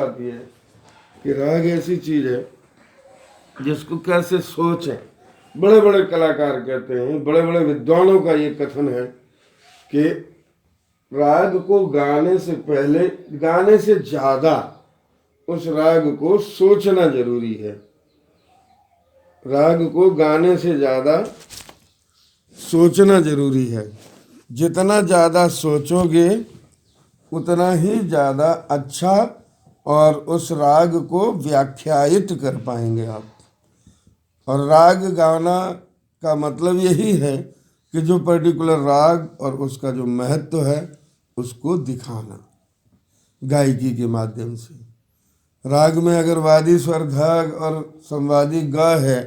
बात यह है कि राग ऐसी चीज है जिसको कैसे सोचें। बड़े बड़े कलाकार कहते हैं, बड़े बड़े विद्वानों का ये कथन है कि राग को गाने से पहले, गाने से ज्यादा उस राग को सोचना जरूरी है। राग को गाने से ज्यादा सोचना जरूरी है। जितना ज्यादा सोचोगे उतना ही ज्यादा अच्छा और उस राग को व्याख्यायित कर पाएंगे आप। और राग गाना का मतलब यही है कि जो पर्टिकुलर राग और उसका जो महत्व है उसको दिखाना गायकी के माध्यम से। राग में अगर वादी स्वर ध और संवादी ग है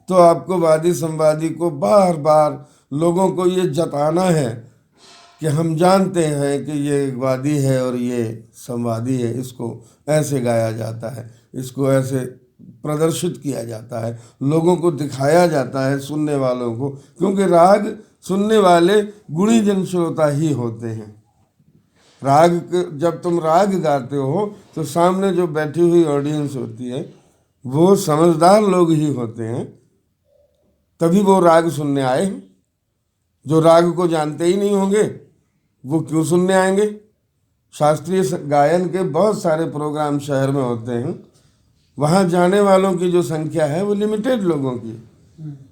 तो आपको वादी संवादी को बार बार लोगों को ये जताना है कि हम जानते हैं कि ये वादी है और ये संवादी है, इसको ऐसे गाया जाता है, इसको ऐसे प्रदर्शित किया जाता है, लोगों को दिखाया जाता है, सुनने वालों को। क्योंकि राग सुनने वाले गुणीजन श्रोता ही होते हैं। जब तुम राग गाते हो तो सामने जो बैठी हुई ऑडियंस होती है वो समझदार लोग ही होते हैं, तभी वो राग सुनने आए हैं। जो राग को जानते ही नहीं होंगे वो क्यों सुनने आएंगे। शास्त्रीय गायन के बहुत सारे प्रोग्राम शहर में होते हैं, वहाँ जाने वालों की जो संख्या है वो लिमिटेड लोगों की।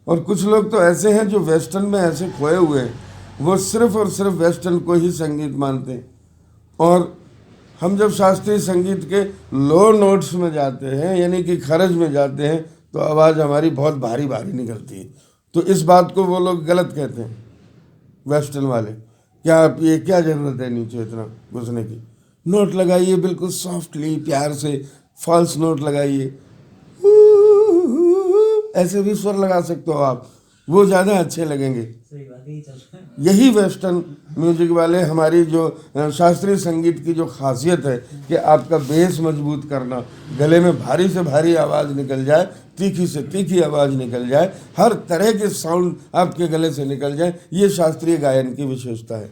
और कुछ लोग तो ऐसे हैं जो वेस्टर्न में ऐसे खोए हुए हैं, वो सिर्फ और सिर्फ वेस्टर्न को ही संगीत मानते हैं। और हम जब शास्त्रीय संगीत के लो नोट्स में जाते हैं, यानी कि खरज में जाते हैं, तो आवाज़ हमारी बहुत भारी भारी निकलती है। तो इस बात को वो लोग गलत कहते हैं वेस्टर्न वाले, क्या आप ये क्या ज़रूरत है नीचे इतना घुसने की। नोट लगाइए बिल्कुल सॉफ्टली, प्यार से फॉल्स नोट लगाइए, ऐसे भी स्वर लगा सकते हो आप, वो ज़्यादा अच्छे लगेंगे। यही वेस्टर्न म्यूजिक वाले, हमारी जो शास्त्रीय संगीत की जो खासियत है कि आपका बेस मजबूत करना, गले में भारी से भारी आवाज़ निकल जाए, तीखी से तीखी आवाज़ निकल जाए, हर तरह के साउंड आपके गले से निकल जाए, ये शास्त्रीय गायन की विशेषता है।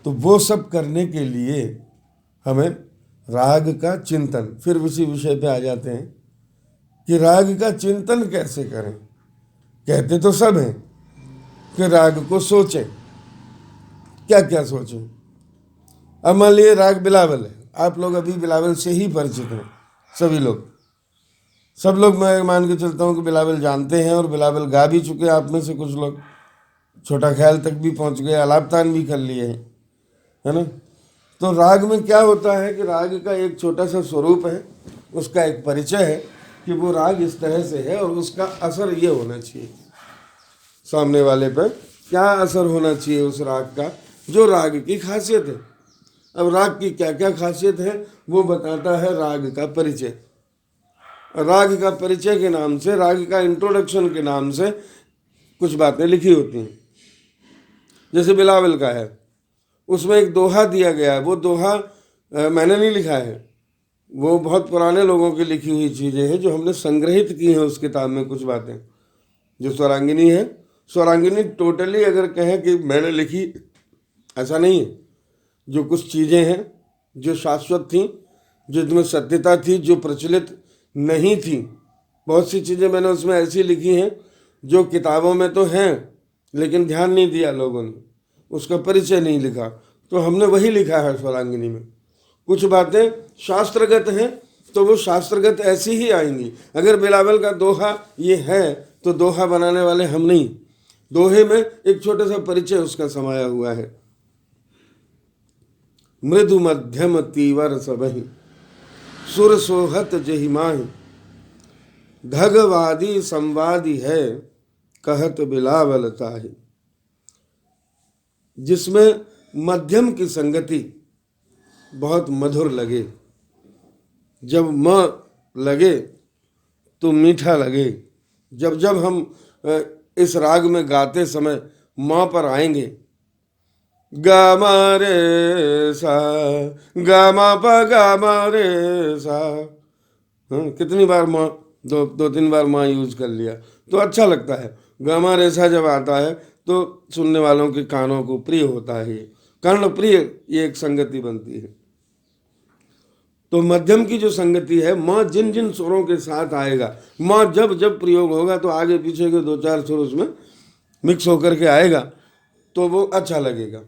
तो वो सब करने के लिए हमें राग का चिंतन, फिर उसी विषय पे आ जाते हैं कि राग का चिंतन कैसे करें। कहते तो सब हैं कि राग को सोचें, क्या क्या सोचें। अब मान लीजिए राग बिलावल है, आप लोग अभी बिलावल से ही परिचित हैं, सभी लोग, सब लोग, मैं मान के चलता हूँ कि बिलावल जानते हैं और बिलावल गा भी चुके हैं। आप में से कुछ लोग छोटा ख्याल तक भी पहुँच गए, अलापतान भी कर लिए हैं, है ना। तो राग में क्या होता है कि राग का एक छोटा सा स्वरूप है, उसका एक परिचय है कि वो राग इस तरह से है और उसका असर ये होना चाहिए, सामने वाले पर क्या असर होना चाहिए उस राग का, जो राग की खासियत है। अब राग की क्या क्या खासियत है वो बताता है राग का परिचय। राग का परिचय के नाम से, राग का इंट्रोडक्शन के नाम से कुछ बातें लिखी होती हैं। जैसे बिलावल का है, उसमें एक दोहा दिया गया है। वो दोहा मैंने नहीं लिखा है, वो बहुत पुराने लोगों की लिखी हुई चीज़ें हैं जो हमने संग्रहित की हैं उस किताब में। कुछ बातें जो स्वरांगिनी है, स्वरांगिनी टोटली अगर कहें कि मैंने लिखी, ऐसा नहीं है। जो कुछ चीज़ें हैं जो शाश्वत थीं, जिसमें सत्यता थी, जो प्रचलित नहीं थी, बहुत सी चीज़ें मैंने उसमें ऐसी लिखी हैं जो किताबों में तो हैं लेकिन ध्यान नहीं दिया लोगों ने, उसका परिचय नहीं लिखा, तो हमने वही लिखा है स्वरांगिनी में। कुछ बातें शास्त्रगत हैं तो वो शास्त्रगत ऐसी ही आएंगी। अगर बिलावल का दोहा ये है तो दोहा बनाने वाले हम नहीं, दोहे में एक छोटा सा परिचय उसका समाया हुआ है। मृदु मध्यम तीवर सबहि सुर सोहत जहि माहि, धगवादी संवादी है कहत बिलावल ताहि। जिसमें मध्यम की संगति बहुत मधुर लगे, जब म लगे तो मीठा लगे। जब जब हम इस राग में गाते समय माँ पर आएंगे, गा मा रे सा, गा मा पा गा मा रे सा, कितनी बार माँ, दो तीन बार माँ यूज कर लिया तो अच्छा लगता है। गा मा रे सा जब आता है तो सुनने वालों के कानों को प्रिय होता है, ये कर्ण प्रिय, ये एक संगति बनती है। तो मध्यम की जो संगति है, माँ जिन जिन स्वरों के साथ आएगा, माँ जब जब प्रयोग होगा तो आगे पीछे के 2-4 सुर उसमें मिक्स होकर के आएगा तो वो अच्छा लगेगा।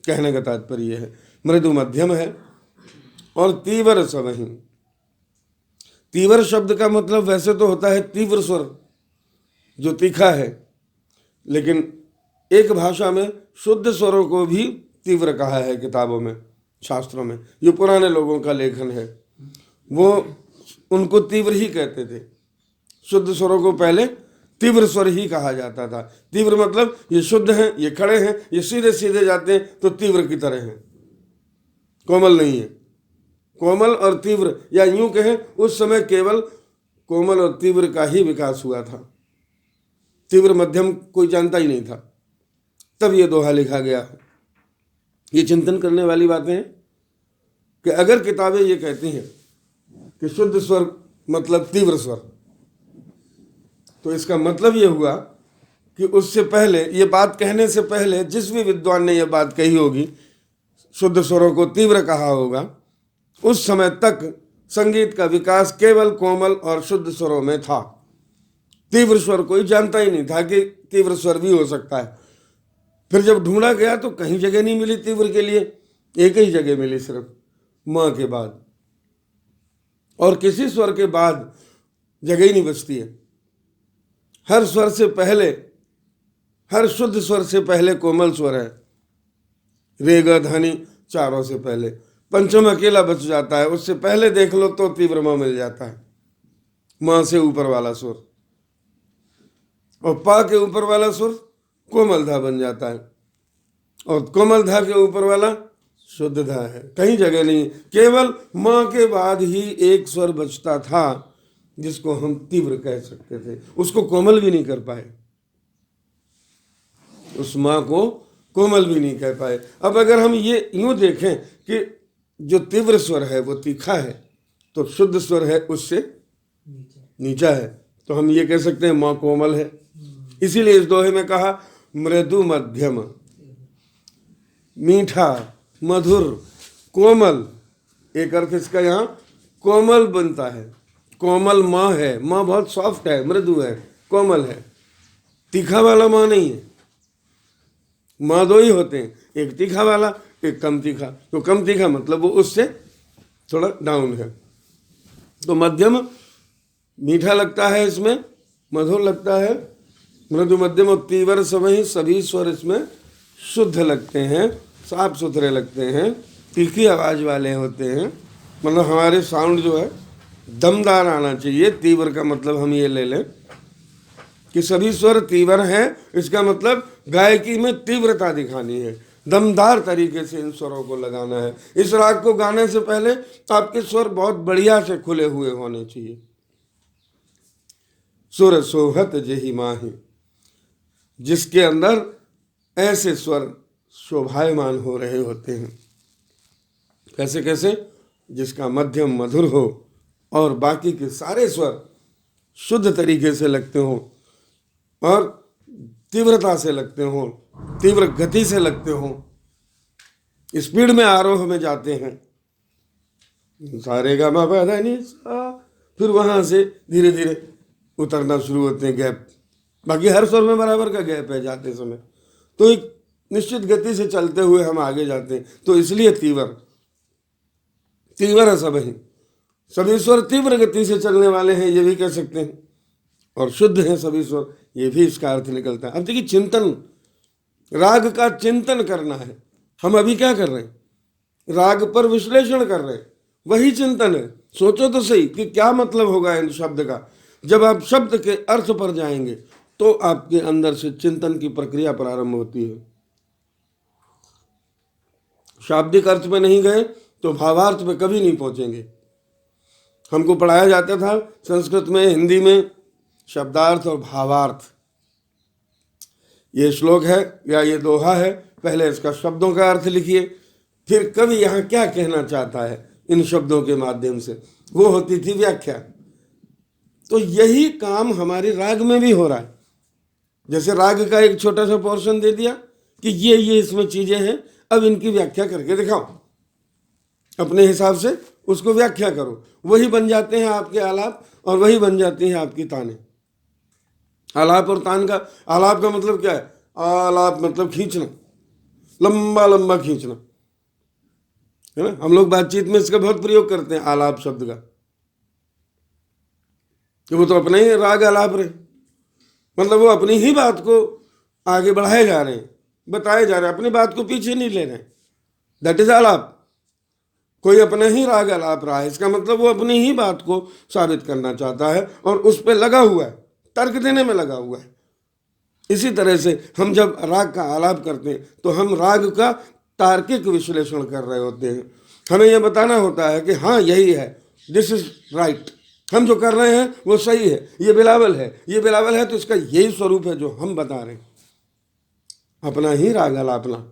कहने का तात्पर्य है मृदु मध्यम है। और तीव्र सबहि, तीव्र शब्द का मतलब वैसे तो होता है तीव्र स्वर जो तीखा है, लेकिन एक भाषा में शुद्ध स्वरों को भी तीव्र कहा है किताबों में, शास्त्रों में। ये पुराने लोगों का लेखन है, वो उनको तीव्र ही कहते थे। शुद्ध स्वरों को पहले तीव्र स्वर ही कहा जाता था। तीव्र मतलब ये शुद्ध हैं, ये खड़े हैं, ये सीधे सीधे जाते हैं तो तीव्र की तरह हैं, कोमल नहीं है। कोमल और तीव्र, या यूं कहें उस समय केवल कोमल और तीव्र का ही विकास हुआ था, तीव्र मध्यम कोई जानता ही नहीं था, तब ये दोहा लिखा गया। ये चिंतन करने वाली बातें हैं कि अगर किताबें ये कहती हैं कि शुद्ध स्वर मतलब तीव्र स्वर, तो इसका मतलब ये हुआ कि उससे पहले, ये बात कहने से पहले जिस भी विद्वान ने यह बात कही होगी, शुद्ध स्वरों को तीव्र कहा होगा, उस समय तक संगीत का विकास केवल कोमल और शुद्ध स्वरों में था। तीव्र स्वर कोई जानता ही नहीं था कि तीव्र स्वर भी हो सकता है। फिर जब ढूंढा गया तो कहीं जगह नहीं मिली तीव्र के लिए, एक ही जगह मिली, सिर्फ माँ के बाद, और किसी स्वर के बाद जगह ही नहीं बचती है। हर स्वर से पहले, हर शुद्ध स्वर से पहले कोमल स्वर है, रे ग ध नि चारों से पहले। पंचम अकेला बच जाता है, उससे पहले देख लो तो तीव्र माँ मिल जाता है, माँ से ऊपर वाला स्वर, और पा के ऊपर वाला स्वर कोमल धा बन जाता है, और कोमल धा के ऊपर वाला शुद्ध धा है। कहीं जगह नहीं, केवल माँ के बाद ही एक स्वर बचता था जिसको हम तीव्र कह सकते थे, उसको कोमल भी नहीं कर पाए, उस माँ को कोमल भी नहीं कह पाए। अब अगर हम ये यूं देखें कि जो तीव्र स्वर है वो तीखा है, तो शुद्ध स्वर है उससे नीचा है, तो हम ये कह सकते हैं माँ कोमल है। इसीलिए इस दोहे में कहा मृदु मध्यम, मीठा, मधुर, कोमल। एक अर्थ इसका यहाँ कोमल बनता है, कोमल माँ है, माँ बहुत सॉफ्ट है, मृदु है, कोमल है, तीखा वाला माँ नहीं है। माँ दो ही होते हैं, एक तीखा वाला, एक कम तीखा। तो कम तीखा मतलब वो उससे थोड़ा डाउन है। तो मध्यम मीठा लगता है, इसमें मधुर लगता है, मृदु मध्यम और तीव्र समय सभी स्वर इसमें शुद्ध लगते हैं, साफ सुथरे लगते हैं, तीखी आवाज वाले होते हैं। मतलब हमारे साउंड जो है दमदार आना चाहिए। तीव्र का मतलब हम ये ले लें कि सभी स्वर तीव्र हैं, इसका मतलब गायकी में तीव्रता दिखानी है, दमदार तरीके से इन स्वरों को लगाना है। इस राग को गाने से पहले आपके स्वर बहुत बढ़िया से खुले हुए होने चाहिए। सुर सोहत जेहि माहि, जिसके अंदर ऐसे स्वर शोभायमान हो रहे होते हैं। कैसे कैसे? जिसका मध्यम मधुर हो और बाकी के सारे स्वर शुद्ध तरीके से लगते हो और तीव्रता से लगते हो, तीव्र गति से लगते हो, स्पीड में आरोह में जाते हैं, सारे गा मा पा धा नि सा, फिर वहां से धीरे धीरे उतरना शुरू होते हैं, गैप। बाकी हर स्वर में बराबर का गैप है जाते समय, तो एक निश्चित गति से चलते हुए हम आगे जाते हैं। तो इसलिए तीव्र तीव्र है सभी स्वर तीव्र गति से चलने वाले हैं, ये भी कह सकते हैं, और शुद्ध हैं सभी स्वर, ये भी इसका अर्थ निकलता है। अब देखिए, चिंतन, राग का चिंतन करना है। हम अभी क्या कर रहे हैं? राग पर विश्लेषण कर रहे हैं, वही चिंतन है। सोचो तो सही कि क्या मतलब होगा इन शब्द का। जब आप शब्द के अर्थ पर जाएंगे तो आपके अंदर से चिंतन की प्रक्रिया प्रारंभ होती है। शाब्दिक अर्थ में नहीं गए तो भावार्थ में कभी नहीं पहुंचेंगे। हमको पढ़ाया जाता था संस्कृत में, हिंदी में, शब्दार्थ और भावार्थ। ये श्लोक है या ये दोहा है, पहले इसका शब्दों का अर्थ लिखिए, फिर कवि यहाँ क्या कहना चाहता है इन शब्दों के माध्यम से, वो होती थी व्याख्या। तो यही काम हमारे राग में भी हो रहा है। जैसे राग का एक छोटा सा पोर्शन दे दिया कि ये इसमें चीजें हैं, अब इनकी व्याख्या करके दिखाओ, अपने हिसाब से उसको व्याख्या करो, वही बन जाते हैं आपके आलाप और वही बन जाती हैं आपकी ताने। आलाप और तान का, आलाप का मतलब क्या है? आलाप मतलब खींचना, लंबा लंबा खींचना, है ना। हम लोग बातचीत में इसका बहुत प्रयोग करते हैं आलाप शब्द का, कि वो तो अपने ही राग आलाप रहे, मतलब वो अपनी ही बात को आगे बढ़ाए जा रहे हैं, बताए जा रहे हैं, अपनी बात को पीछे नहीं ले रहे हैं। दैट इज आलाप। कोई अपना ही राग आलाप रहा है, इसका मतलब वो अपनी ही बात को साबित करना चाहता है और उस पर लगा हुआ है, तर्क देने में लगा हुआ है। इसी तरह से हम जब राग का आलाप करते हैं तो हम राग का तार्किक विश्लेषण कर रहे होते हैं। हमें यह बताना होता है कि हाँ यही है, दिस इज राइट, हम जो कर रहे हैं वो सही है, ये बिलावल है, ये बिलावल है, तो इसका यही स्वरूप है जो हम बता रहे हैं। अपना ही राग आलापना,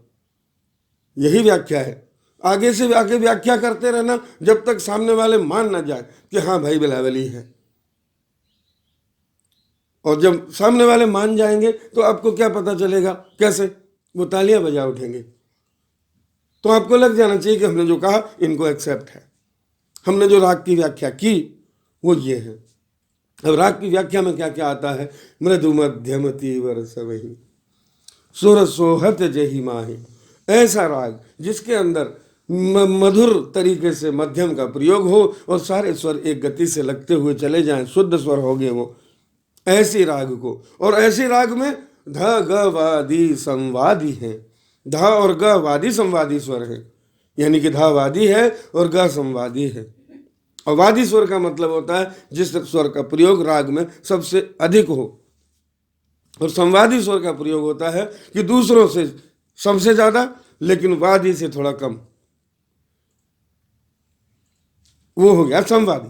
यही व्याख्या है। आगे से आगे व्याख्या करते रहना जब तक सामने वाले मान ना जाए कि हाँ भाई बिलावली है। और जब सामने वाले मान जाएंगे तो आपको क्या पता चलेगा? कैसे? वो तालियां बजा उठेंगे। तो आपको लग जाना चाहिए कि हमने जो कहा इनको एक्सेप्ट है, हमने जो राग की व्याख्या की वो ये है। अब राग की व्याख्या में क्या क्या आता है? मृदु मध्यम तीव्र सवही सुर सोहत जही माही। ऐसा राग जिसके अंदर मधुर तरीके से मध्यम का प्रयोग हो और सारे स्वर एक गति से लगते हुए चले जाएं, शुद्ध स्वर हो गए वो, ऐसी राग को। और ऐसी राग में ध ग वादी संवादी है, ध और ग वादी संवादी स्वर है, यानी कि ध वादी है और ग संवादी है। और वादी स्वर का मतलब होता है जिस स्वर का प्रयोग राग में सबसे अधिक हो, और संवादी स्वर का प्रयोग होता है कि दूसरों से सबसे ज्यादा लेकिन वादी से थोड़ा कम, वो हो गया संवादी।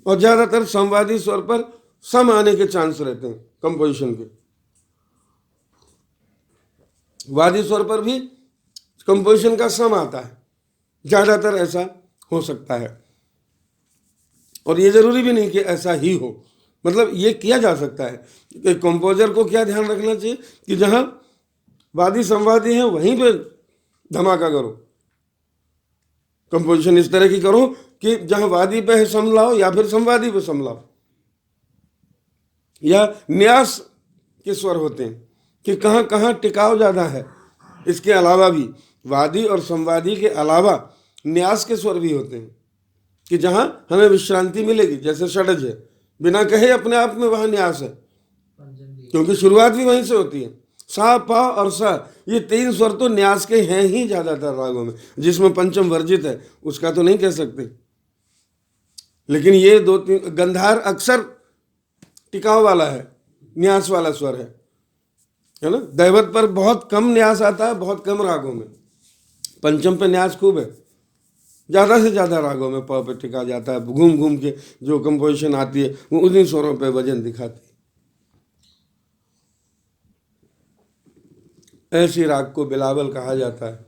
और ज्यादातर संवादी स्वर पर सम आने के चांस रहते हैं कंपोजिशन के। वादी स्वर पर भी कंपोजिशन का सम आता है, ज्यादातर ऐसा हो सकता है। और ये जरूरी भी नहीं कि ऐसा ही हो, मतलब ये किया जा सकता है कि कंपोजर को क्या ध्यान रखना चाहिए कि जहां वादी संवादी है वहीं पे धमाका करो, कंपोजिशन इस तरह की करो कि जहां वादी पे है सम लाओ या फिर संवादी पे सम लाओ। या न्यास के स्वर होते हैं कि कहाँ कहाँ टिकाव ज़्यादा है। इसके अलावा भी वादी और संवादी के अलावा न्यास के स्वर भी होते हैं कि जहाँ हमें विश्रांति मिलेगी, जैसे षडज है, बिना कहे अपने आप में वहाँ न्यास है, क्योंकि शुरुआत भी वहीं से होती है। सा पा और सा, ये तीन स्वर तो न्यास के हैं ही ज़्यादातर रागों में। जिसमें पंचम वर्जित है उसका तो नहीं कह सकते, लेकिन ये दो तीन, गंधार अक्सर टिकाव वाला है, न्यास वाला स्वर है ना। दैवत पर बहुत कम न्यास आता है, बहुत कम रागों में। पंचम पे न्यास खूब है, ज़्यादा से ज़्यादा रागों में प पे टिका जाता है। घूम घूम के जो कंपोजिशन आती है वो उन्हीं स्वरों पे वजन दिखाती है। ऐसी राग को बिलावल कहा जाता है।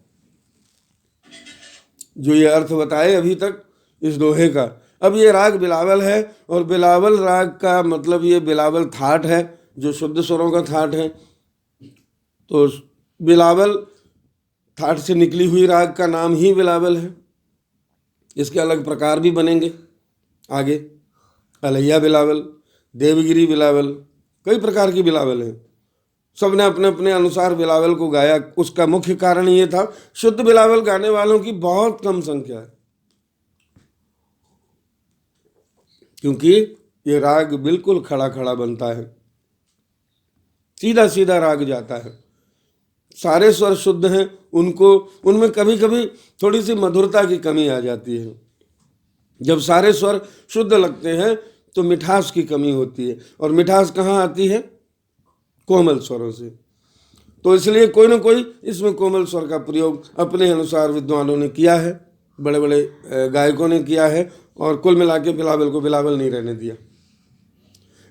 जो ये अर्थ बताए अभी तक इस दोहे का, अब ये राग बिलावल है, और बिलावल राग का मतलब ये बिलावल थाट है, जो शुद्ध स्वरों का थाट है। तो बिलावल थाट से निकली हुई राग का नाम ही बिलावल है। इसके अलग प्रकार भी बनेंगे आगे, अलैया बिलावल, देवगिरी बिलावल, कई प्रकार की बिलावल है। सब ने अपने अपने अनुसार बिलावल को गाया। उसका मुख्य कारण ये था, शुद्ध बिलावल गाने वालों की बहुत कम संख्या है, क्योंकि ये राग बिल्कुल खड़ा खड़ा बनता है, सीधा सीधा राग जाता है। सारे स्वर शुद्ध हैं, उनमें कभी कभी थोड़ी सी मधुरता की कमी आ जाती है। जब सारे स्वर शुद्ध लगते हैं तो मिठास की कमी होती है, और मिठास कहाँ आती है? कोमल स्वरों से। तो इसलिए कोई ना कोई इसमें कोमल स्वर का प्रयोग अपने अनुसार विद्वानों ने किया है, बड़े बड़े गायकों ने किया है, और कुल मिला के बिलावल को बिलावल नहीं रहने दिया।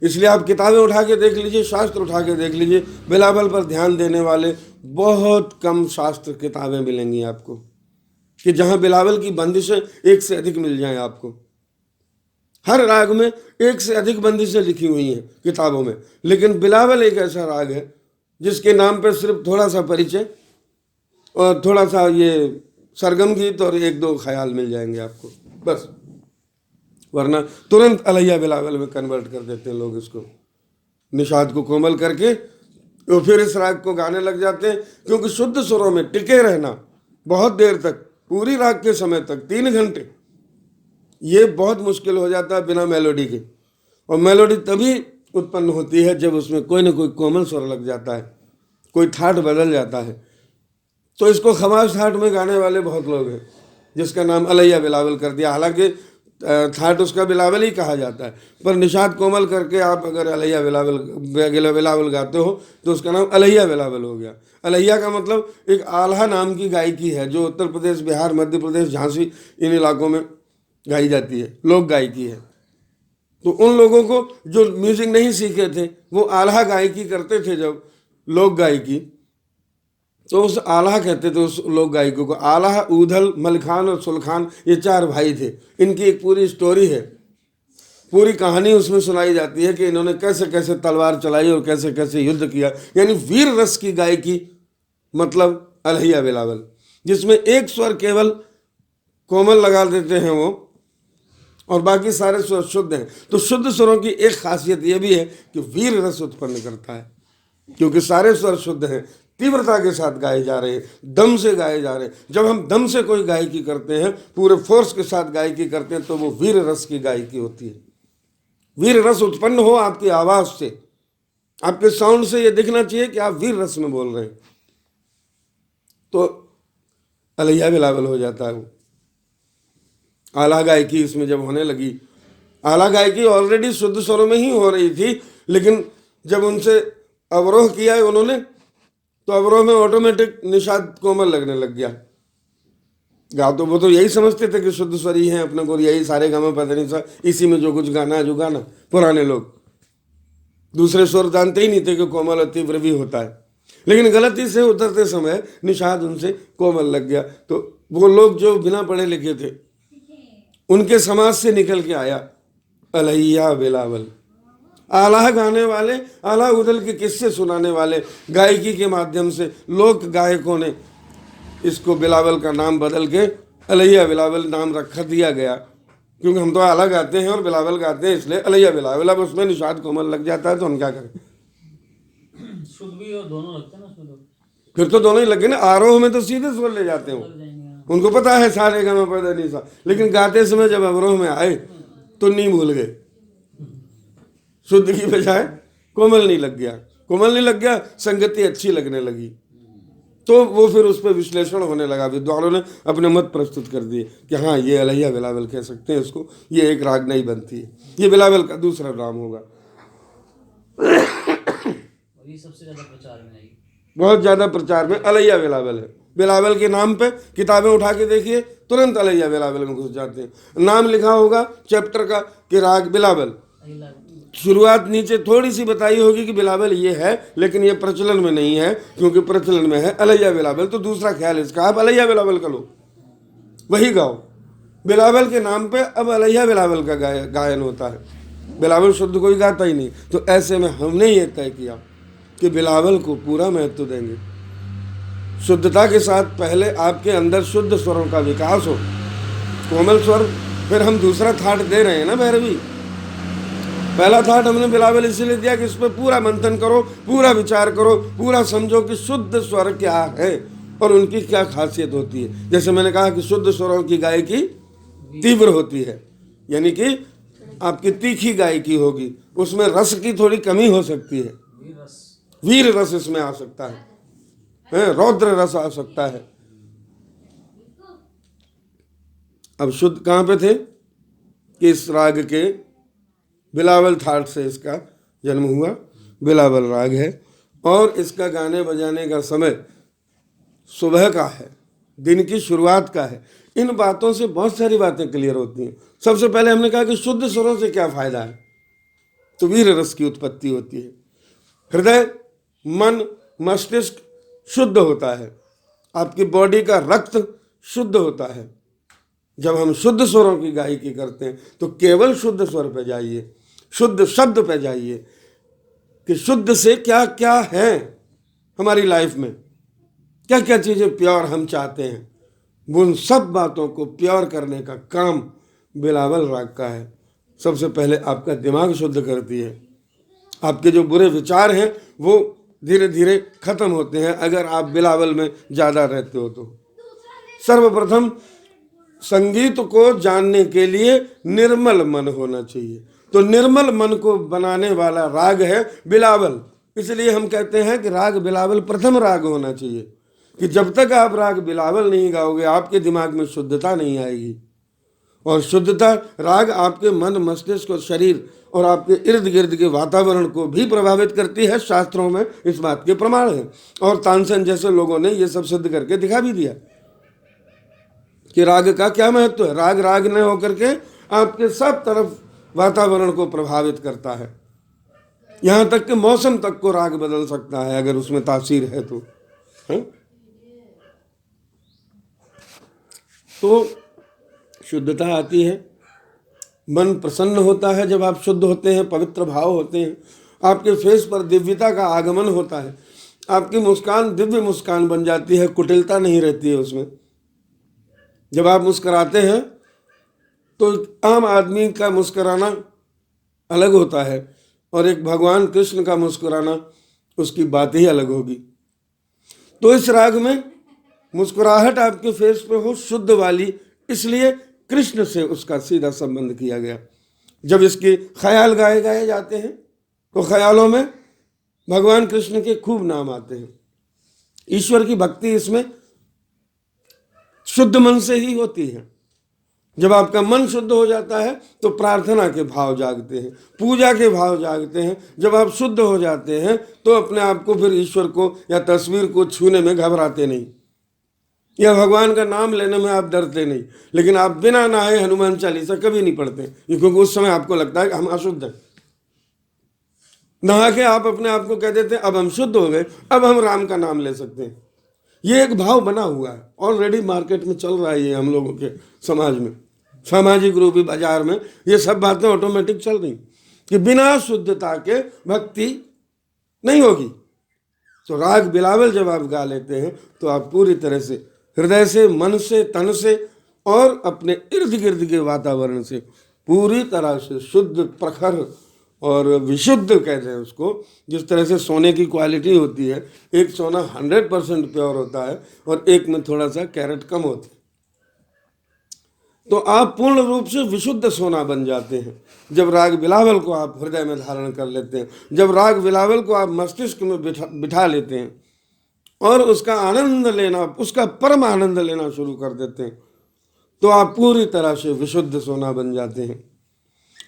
इसलिए आप किताबें उठा के देख लीजिए, शास्त्र उठा के देख लीजिए, बिलावल पर ध्यान देने वाले बहुत कम शास्त्र किताबें मिलेंगी आपको कि जहाँ बिलावल की बंदिशें एक से अधिक मिल जाएं आपको। हर राग में एक से अधिक बंदिशें लिखी हुई हैं किताबों में, लेकिन बिलावल एक ऐसा राग है जिसके नाम पर सिर्फ थोड़ा सा परिचय और थोड़ा सा ये सरगम गीत और एक दो ख्याल मिल जाएंगे आपको। बस, वरना तुरंत अलैया बिलावल में कन्वर्ट कर देते हैं लोग इसको, निषाद को कोमल करके तो फिर इस राग को गाने लग जाते हैं। क्योंकि शुद्ध सुरों में टिके रहना बहुत देर तक, पूरी राग के समय तक 3 घंटे, ये बहुत मुश्किल हो जाता है बिना मेलोडी के। और मेलोडी तभी उत्पन्न होती है जब उसमें कोई ना कोई कोमल स्वर लग जाता है, कोई ठाट बदल जाता है। तो इसको खमास ठाट में गाने वाले बहुत लोग हैं, जिसका नाम अलैया बिलावल कर दिया। हालांकि ठाट उसका बिलावल ही कहा जाता है, पर निषाद कोमल करके आप अगर अलैया बिलावल गाते हो तो उसका नाम अलैया बिलावल हो गया। अलैया का मतलब एक आल्हा नाम की गायकी है जो उत्तर प्रदेश, बिहार, मध्य प्रदेश, झांसी, इन इलाकों में गाई जाती है, लोक गायकी है। तो उन लोगों को जो म्यूजिक नहीं सीखे थे वो आल्हा गायकी करते थे, जब लोक गायकी, तो उस आल्हा कहते थे उस लोक गायकों को। आल्हा, ऊधल, मलखान और सुलखान, ये 4 भाई थे। इनकी एक पूरी स्टोरी है, पूरी कहानी उसमें सुनाई जाती है कि इन्होंने कैसे कैसे तलवार चलाई और कैसे कैसे युद्ध किया। यानी वीर रस की गायकी, मतलब अलैया बिलावल, जिसमें एक स्वर केवल कोमल लगा देते हैं वो, और बाकी सारे स्वर शुद्ध हैं। तो शुद्ध स्वरों की एक खासियत यह भी है कि वीर रस उत्पन्न करता है, क्योंकि सारे स्वर शुद्ध हैं, तीव्रता के साथ गाए जा रहे हैं, दम से गाए जा रहे हैं। जब हम दम से कोई गायकी करते हैं, पूरे फोर्स के साथ गायकी करते हैं, तो वो वीर रस की गायकी होती है। वीर रस उत्पन्न हो आपकी आवाज से, आपके साउंड से ये दिखना चाहिए कि आप वीर रस में बोल रहे हैं, तो अलैया बिलावल हो जाता है वो। आला गायकी इसमें जब होने लगी, आला गायकी ऑलरेडी शुद्ध स्वरों में ही हो रही थी, लेकिन जब उनसे अवरोह किया है उन्होंने, तो अवरोह में ऑटोमेटिक निषाद कोमल लगने लग गया। गा तो वो तो यही समझते थे कि शुद्ध स्वर ही हैं अपने को, यही सारे गामा पता नहीं सा, इसी में जो कुछ गाना है जो गाना। पुराने लोग दूसरे स्वर जानते ही नहीं थे कि कोमल और तीव्र भी होता है। लेकिन गलती से उतरते समय निषाद उनसे कोमल लग गया। तो वो लोग जो बिना पढ़े लिखे थे, उनके समाज से निकल के आया अलैया बिलावल। आला गाने वाले, आला उदल के किस्से सुनाने वाले, गायकी के माध्यम से लोक गायकों ने इसको बिलावल का नाम बदल के अलैया बिलावल नाम रखा दिया गया। क्योंकि हम तो आला गाते हैं और बिलावल गाते हैं, इसलिए अलैया बिलावल। अब उसमें निषाद कोमल लग जाता है तो हम क्या करें? शुद्ध भी और दोनों लगते हैं ना, फिर तो दोनों ही लगे ना। आरोह में तो सीधे स्वर ले जाते हैं, उनको पता है सारे गामा पता नहीं सा, लेकिन गाते समय जब अवरोह में आए तो नहीं भूल गए, शुद्ध की बजाय कोमल नहीं लग गया। कोमल नहीं लग गया, संगति अच्छी लगने लगी, तो वो फिर उस पर विश्लेषण होने लगा। विद्वानों ने अपने मत प्रस्तुत कर दिए कि हाँ ये अलैया बिलावल कह सकते हैं इसको, ये एक राग नहीं बनती है, ये बिलावल का दूसरा नाम होगा। ये सबसे ज्यादा प्रचार में आई, बहुत ज्यादा प्रचार में अलैया बिलावल है। बिलावल के नाम पे किताबें उठा के देखिए, तुरंत अलैया बिलावल में घुस जाते हैं। नाम लिखा होगा चैप्टर का कि राग बिलावल, शुरुआत नीचे थोड़ी सी बताई होगी कि बिलावल ये है, लेकिन ये प्रचलन में नहीं है, क्योंकि प्रचलन में है अलैया बिलावल। तो दूसरा ख्याल इसका, आप अलैया बिलावल का लो, वही गाओ। बिलावल के नाम पे अब अलैया बिलावल का गायन होता है, बिलावल शुद्ध कोई गाता ही नहीं। तो ऐसे में हमने ये तय किया कि बिलावल को पूरा महत्व देंगे, शुद्धता के साथ। पहले आपके अंदर शुद्ध स्वरों का विकास हो, कोमल स्वर, फिर हम दूसरा थाट दे रहे हैं ना भैरवी। पहला थाट हमने बिलावल इसलिए दिया कि इस पर पूरा मंथन करो, पूरा विचार करो, पूरा समझो कि शुद्ध स्वर क्या है और उनकी क्या खासियत होती है। जैसे मैंने कहा कि शुद्ध स्वरों की गायकी तीव्र होती है, यानी कि आपकी तीखी गायकी होगी, उसमें रस की थोड़ी कमी हो सकती है, वीर रस इसमें आ सकता है, रौद्र रस आ सकता है। अब शुद्ध कहाँ पे थे कि इस राग के बिलावल थाट से इसका जन्म हुआ, बिलावल राग है। और इसका गाने बजाने का समय सुबह का है, दिन की शुरुआत का है। इन बातों से बहुत सारी बातें क्लियर होती हैं। सबसे पहले हमने कहा कि शुद्ध स्वरों से क्या फायदा है, तो वीर रस की उत्पत्ति होती है। हृदय, मन, मस्तिष्क शुद्ध होता है, आपकी बॉडी का रक्त शुद्ध होता है। जब हम शुद्ध स्वरों की गायकी करते हैं तो केवल शुद्ध स्वर पे जाइए, शुद्ध शब्द पे जाइए कि शुद्ध से क्या क्या है हमारी लाइफ में, क्या क्या चीज़ें प्योर हम चाहते हैं। उन सब बातों को प्योर करने का काम बिलावल राग का है। सबसे पहले आपका दिमाग शुद्ध करती है, आपके जो बुरे विचार हैं वो धीरे धीरे खत्म होते हैं अगर आप बिलावल में ज़्यादा रहते हो तो। सर्वप्रथम संगीत को जानने के लिए निर्मल मन होना चाहिए, तो निर्मल मन को बनाने वाला राग है बिलावल। इसलिए हम कहते हैं कि राग बिलावल प्रथम राग होना चाहिए, कि जब तक आप राग बिलावल नहीं गाओगे आपके दिमाग में शुद्धता नहीं आएगी। और शुद्धता राग आपके मन, मस्तिष्क और शरीर और आपके इर्द गिर्द के वातावरण को भी प्रभावित करती है। शास्त्रों में इस बात के प्रमाण हैं, और तानसेन जैसे लोगों ने ये सब सिद्ध करके दिखा भी दिया कि राग का क्या महत्व है। राग राग न होकर के आपके सब तरफ वातावरण को प्रभावित करता है, यहाँ तक कि मौसम तक को राग बदल सकता है अगर उसमें तासीर है तो। तो शुद्धता आती है, मन प्रसन्न होता है जब आप शुद्ध होते हैं, पवित्र भाव होते हैं, आपके फेस पर दिव्यता का आगमन होता है, आपकी मुस्कान दिव्य मुस्कान बन जाती है, कुटिलता नहीं रहती है उसमें। जब आप मुस्कुराते हैं तो आम आदमी का मुस्कुराना अलग होता है और एक भगवान कृष्ण का मुस्कुराना, उसकी बात ही अलग होगी। तो इस राग में मुस्कुराहट आपके फेस पे हो शुद्ध वाली, इसलिए कृष्ण से उसका सीधा संबंध किया गया। जब इसके ख्याल गाए जाते हैं तो ख्यालों में भगवान कृष्ण के खूब नाम आते हैं। ईश्वर की भक्ति इसमें शुद्ध मन से ही होती है। जब आपका मन शुद्ध हो जाता है तो प्रार्थना के भाव जागते हैं, पूजा के भाव जागते हैं। जब आप शुद्ध हो जाते हैं तो अपने आप को फिर ईश्वर को या तस्वीर को छूने में घबराते नहीं, या भगवान का नाम लेने में आप डरते नहीं। लेकिन आप बिना नहाए हनुमान चालीसा कभी नहीं पढ़ते, क्योंकि उस समय आपको लगता है कि हम अशुद्ध हैं। नहा के आप अपने आप को कह देते हैं अब हम शुद्ध हो गए, अब हम राम का नाम ले सकते हैं। ये एक भाव बना हुआ है, ऑलरेडी मार्केट में चल रहा है ये हम लोगों के समाज में, सामाजिक रूपी बाजार में ये सब बातें ऑटोमेटिक चल रही कि बिना शुद्धता के भक्ति नहीं होगी। तो राग बिलावल जब आप गा लेते हैं तो आप पूरी तरह से हृदय से, मन से, तन से और अपने इर्द गिर्द के वातावरण से पूरी तरह से शुद्ध, प्रखर और विशुद्ध कहते हैं उसको। जिस तरह से सोने की क्वालिटी होती है, एक सोना 100% प्योर होता है और एक में थोड़ा सा कैरेट कम होती है, तो आप पूर्ण रूप से विशुद्ध सोना बन जाते हैं जब राग बिलावल को आप हृदय में धारण कर लेते हैं। जब राग बिलावल को आप मस्तिष्क में बिठा लेते हैं और उसका आनंद लेना, उसका परम आनंद लेना शुरू कर देते हैं, तो आप पूरी तरह से विशुद्ध सोना बन जाते हैं।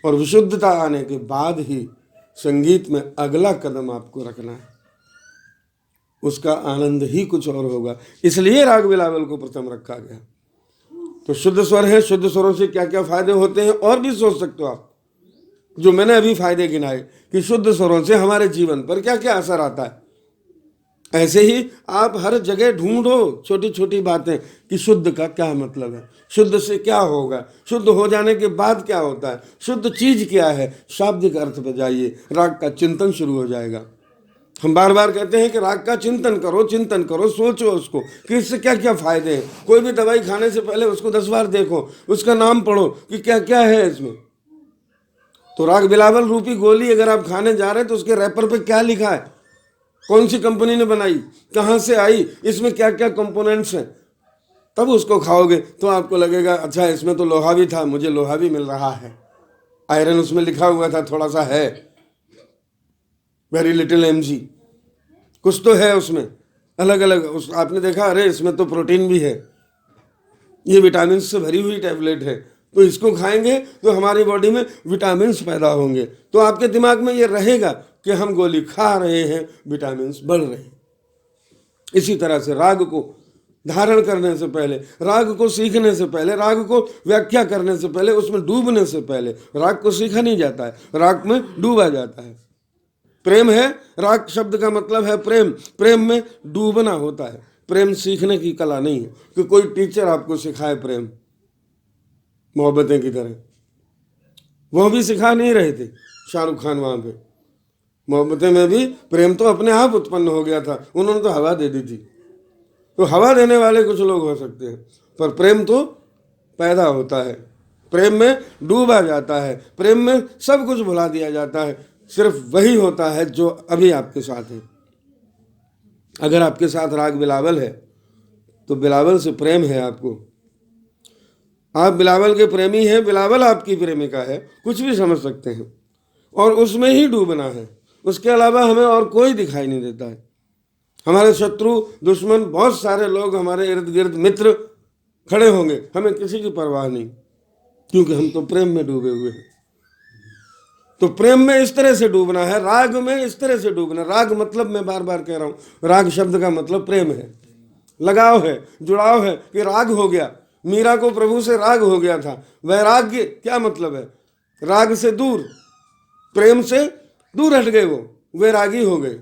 और विशुद्धता आने के बाद ही संगीत में अगला कदम आपको रखना है, उसका आनंद ही कुछ और होगा। इसलिए राग बिलावल को प्रथम रखा गया। तो शुद्ध स्वर है, शुद्ध स्वरों से क्या क्या फायदे होते हैं और भी सोच सकते हो आप, जो मैंने अभी फायदे गिनाए कि शुद्ध स्वरों से हमारे जीवन पर क्या क्या असर आता है। ऐसे ही आप हर जगह ढूंढो छोटी छोटी बातें कि शुद्ध का क्या मतलब है, शुद्ध से क्या होगा, शुद्ध हो जाने के बाद क्या होता है, शुद्ध चीज क्या है। शाब्दिक अर्थ पे जाइए, राग का चिंतन शुरू हो जाएगा। हम बार बार कहते हैं कि राग का चिंतन करो, सोचो उसको कि इससे क्या क्या फायदे हैं। कोई भी दवाई खाने से पहले उसको 10 बार देखो, उसका नाम पढ़ो कि क्या क्या है इसमें। तो राग बिलावल रूपी गोली अगर आप खाने जा रहे हैं तो उसके रैपर पे क्या लिखा है, कौन सी कंपनी ने बनाई, कहाँ से आई, इसमें क्या क्या कंपोनेंट्स हैं, तब उसको खाओगे तो आपको लगेगा अच्छा इसमें तो लोहा भी था, मुझे लोहा भी मिल रहा है, आयरन उसमें लिखा हुआ था, थोड़ा सा है, वेरी लिटिल mg, कुछ तो है उसमें अलग अलग। आपने देखा अरे इसमें तो प्रोटीन भी है, ये विटामिन से भरी हुई टैबलेट है, तो इसको खाएंगे तो हमारी बॉडी में विटामिन पैदा होंगे। तो आपके दिमाग में ये रहेगा कि हम गोली खा रहे हैं, विटामिन बढ़ रहे हैं। इसी तरह से राग को धारण करने से पहले, राग को सीखने से पहले, राग को व्याख्या करने से पहले, उसमें डूबने से पहले, राग को सीखा नहीं जाता है, राग में डूबा जाता है। प्रेम है, राग शब्द का मतलब है प्रेम, प्रेम में डूबना होता है। प्रेम सीखने की कला नहीं है कि कोई टीचर आपको सिखाए प्रेम मोहब्बतें की तरह, वो भी सिखा नहीं रहे थे शाहरुख खान वहाँ पे। मोहब्बतें में भी प्रेम तो अपने आप उत्पन्न हो गया था, उन्होंने तो हवा दे दी थी। तो हवा देने वाले कुछ लोग हो सकते हैं, पर प्रेम तो पैदा होता है, प्रेम में डूबा जाता है, प्रेम में सब कुछ भुला दिया जाता है। सिर्फ वही होता है जो अभी आपके साथ है। अगर आपके साथ राग बिलावल है तो बिलावल से प्रेम है आपको, आप बिलावल के प्रेमी हैं, बिलावल आपकी प्रेमिका है, कुछ भी समझ सकते हैं, और उसमें ही डूबना है। उसके अलावा हमें और कोई दिखाई नहीं देता है। हमारे शत्रु दुश्मन बहुत सारे लोग हमारे इर्द गिर्द मित्र खड़े होंगे, हमें किसी की परवाह नहीं, क्योंकि हम तो प्रेम में डूबे हुए हैं। तो प्रेम में इस तरह से डूबना है, राग में इस तरह से डूबना। राग मतलब, मैं बार बार कह रहा हूँ, राग शब्द का मतलब प्रेम है, लगाव है, जुड़ाव है, कि राग हो गया। मीरा को प्रभु से राग हो गया था। वैराग्य क्या मतलब है? राग से दूर, प्रेम से दूर हट गए, वो वैरागी हो गए।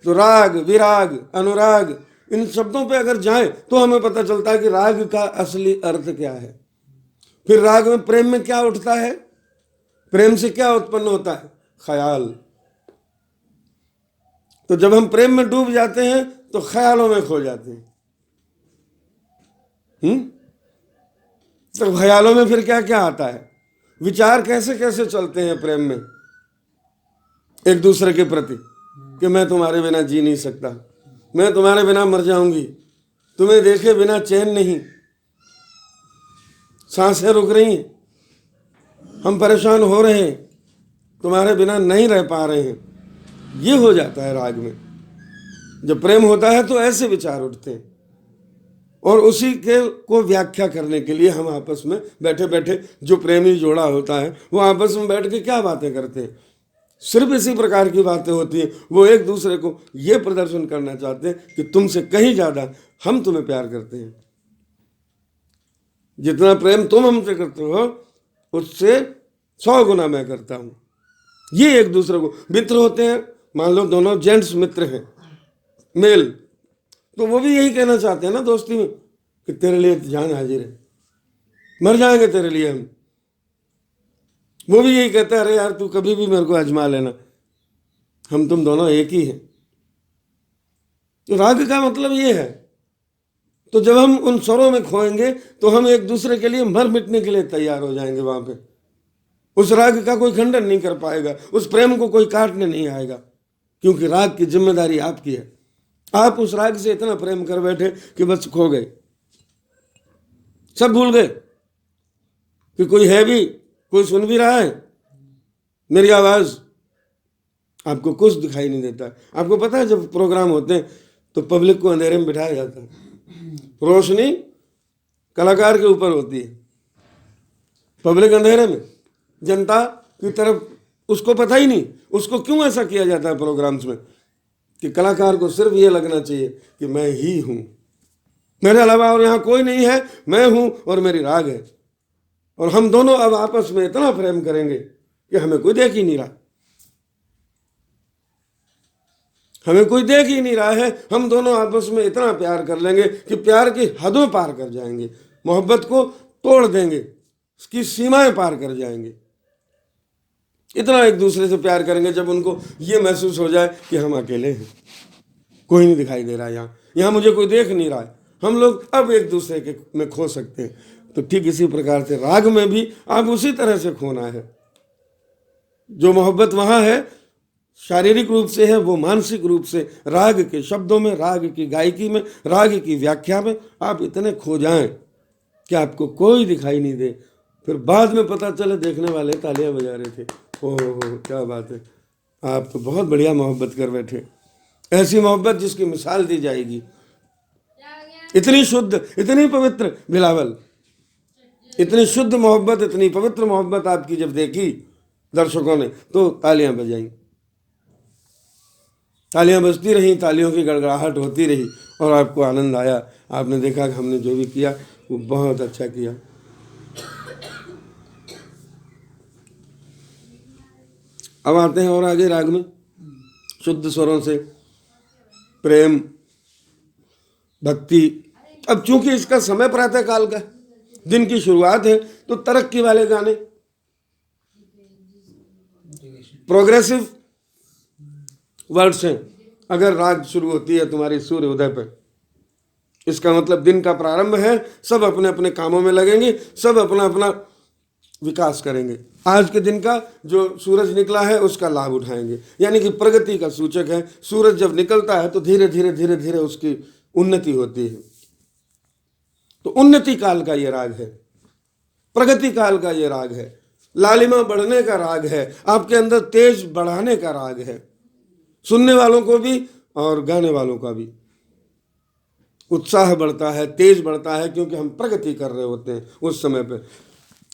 तो राग, विराग, अनुराग, इन शब्दों पे अगर जाएं तो हमें पता चलता है कि राग का असली अर्थ क्या है। फिर राग में, प्रेम में क्या उठता है? प्रेम से क्या उत्पन्न होता है? ख्याल। तो जब हम प्रेम में डूब जाते हैं तो ख्यालों में खो जाते हैं। तो ख्यालों में फिर क्या क्या आता है? विचार कैसे कैसे चलते हैं प्रेम में एक दूसरे के प्रति, कि मैं तुम्हारे बिना जी नहीं सकता, मैं तुम्हारे बिना मर जाऊंगी, तुम्हें देखे बिना चैन नहीं, सांसें रुक रही हैं, हम परेशान हो रहे हैं, तुम्हारे बिना नहीं रह पा रहे हैं। ये हो जाता है राग में। जब प्रेम होता है तो ऐसे विचार उठते हैं, और उसी के को व्याख्या करने के लिए हम आपस में बैठे बैठे, जो प्रेमी जोड़ा होता है वो आपस में बैठ के क्या बातें करते हैं, सिर्फ इसी प्रकार की बातें होती हैं। वो एक दूसरे को ये प्रदर्शन करना चाहते हैं कि तुमसे कहीं ज़्यादा हम तुम्हें प्यार करते हैं, जितना प्रेम तुम हमसे करते हो उससे 100 गुना मैं करता हूँ। ये एक दूसरे को, मित्र होते हैं, मान लो दोनों जेंट्स मित्र हैं, मेल, तो वो भी यही कहना चाहते हैं ना दोस्ती में, कि तेरे लिए जान हाजिर है, मर जाएंगे तेरे लिए हम। वो भी यही कहता है, अरे यार तू कभी भी मेरे को आजमा लेना, हम तुम दोनों एक ही हैं। तो राग का मतलब ये है। तो जब हम उन स्वरों में खोएंगे तो हम एक दूसरे के लिए मर मिटने के लिए तैयार हो जाएंगे। वहां पे उस राग का कोई खंडन नहीं कर पाएगा, उस प्रेम को कोई काटने नहीं आएगा, क्योंकि राग की जिम्मेदारी आपकी है। आप उस राग से इतना प्रेम कर बैठे कि बस खो गए, सब भूल गए कि कोई है भी, कोई सुन भी रहा है मेरी आवाज। आपको कुछ दिखाई नहीं देता। आपको पता है जब प्रोग्राम होते हैं तो पब्लिक को अंधेरे में बिठाया जाता है, रोशनी कलाकार के ऊपर होती है, पब्लिक अंधेरे में, जनता की तरफ उसको पता ही नहीं। उसको क्यों ऐसा किया जाता है प्रोग्राम्स में, कि कलाकार को सिर्फ ये लगना चाहिए कि मैं ही हूं, मेरे अलावा और यहाँ कोई नहीं है, मैं हूं और मेरी राग है। और हम दोनों अब आपस में इतना प्रेम करेंगे कि हमें कोई देख ही नहीं रहा, हमें कोई देख ही नहीं रहा है। हम दोनों आपस में इतना प्यार कर लेंगे कि प्यार की हदों पार कर जाएंगे, मोहब्बत को तोड़ देंगे, उसकी सीमाएं पार कर जाएंगे। इतना एक दूसरे से प्यार करेंगे जब उनको ये महसूस हो जाए कि हम अकेले हैं, कोई नहीं दिखाई दे रहा, यहाँ मुझे कोई देख नहीं रहा है, हम लोग अब एक दूसरे के में खो सकते हैं। तो ठीक इसी प्रकार से राग में भी आप उसी तरह से खोना है। जो मोहब्बत वहाँ है शारीरिक रूप से है, वो मानसिक रूप से राग के शब्दों में, राग की गायकी में, राग की व्याख्या में आप इतने खो जाएं कि आपको कोई दिखाई नहीं दे। फिर बाद में पता चले देखने वाले तालियां बजा रहे थे, ओह क्या बात है, आप तो बहुत बढ़िया मोहब्बत कर बैठे। ऐसी मोहब्बत जिसकी मिसाल दी जाएगी, इतनी शुद्ध, इतनी पवित्र बिलावल, इतनी शुद्ध मोहब्बत, इतनी पवित्र मोहब्बत आपकी जब देखी दर्शकों ने तो तालियां बजाई, तालियां बजती रही, तालियों की गड़गड़ाहट होती रही और आपको आनंद आया। आपने देखा कि हमने जो भी किया वो बहुत अच्छा किया। अब आते हैं और आगे राग में, शुद्ध स्वरों से प्रेम, भक्ति। अब चूंकि इसका समय प्रातः काल का, दिन की शुरुआत है, तो तरक्की वाले गाने, प्रोग्रेसिव वर्ड्स हैं। अगर राग शुरू होती है तुम्हारी सूर्य उदय पर, इसका मतलब दिन का प्रारंभ है, सब अपने अपने कामों में लगेंगे, सब अपना अपना विकास करेंगे। आज के दिन का जो सूरज निकला है उसका लाभ उठाएंगे, यानी कि प्रगति का सूचक है। सूरज जब निकलता है तो धीरे धीरे धीरे धीरे उसकी उन्नति होती है। तो उन्नति काल का ये राग है, प्रगति काल का ये राग है, लालिमा बढ़ने का राग है, आपके अंदर तेज बढ़ाने का राग है, सुनने वालों को भी और गाने वालों का भी उत्साह बढ़ता है, तेज बढ़ता है, क्योंकि हम प्रगति कर रहे होते हैं उस समय पे।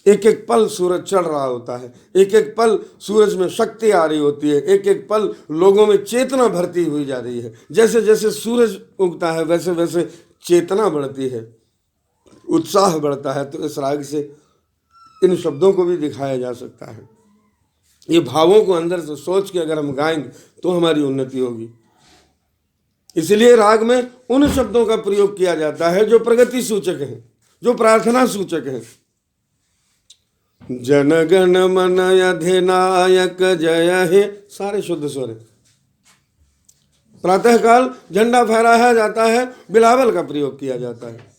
एक एक पल सूरज चढ़ रहा होता है, एक एक पल सूरज में शक्ति आ रही होती है, एक एक पल लोगों में चेतना भरती हुई जा रही है। जैसे जैसे सूरज उगता है वैसे वैसे चेतना बढ़ती है, उत्साह बढ़ता है। तो इस राग से इन शब्दों को भी दिखाया जा सकता है। ये भावों को अंदर से सोच के अगर हम गाएंगे तो हमारी उन्नति होगी। इसलिए राग में उन शब्दों का प्रयोग किया जाता है जो प्रगति सूचक हैं, जो प्रार्थना सूचक हैं। जन गण मन अधिनायक जय हे, सारे शुद्ध स्वर हैं। प्रातः काल झंडा फहराया जाता है, बिलावल का प्रयोग किया जाता है,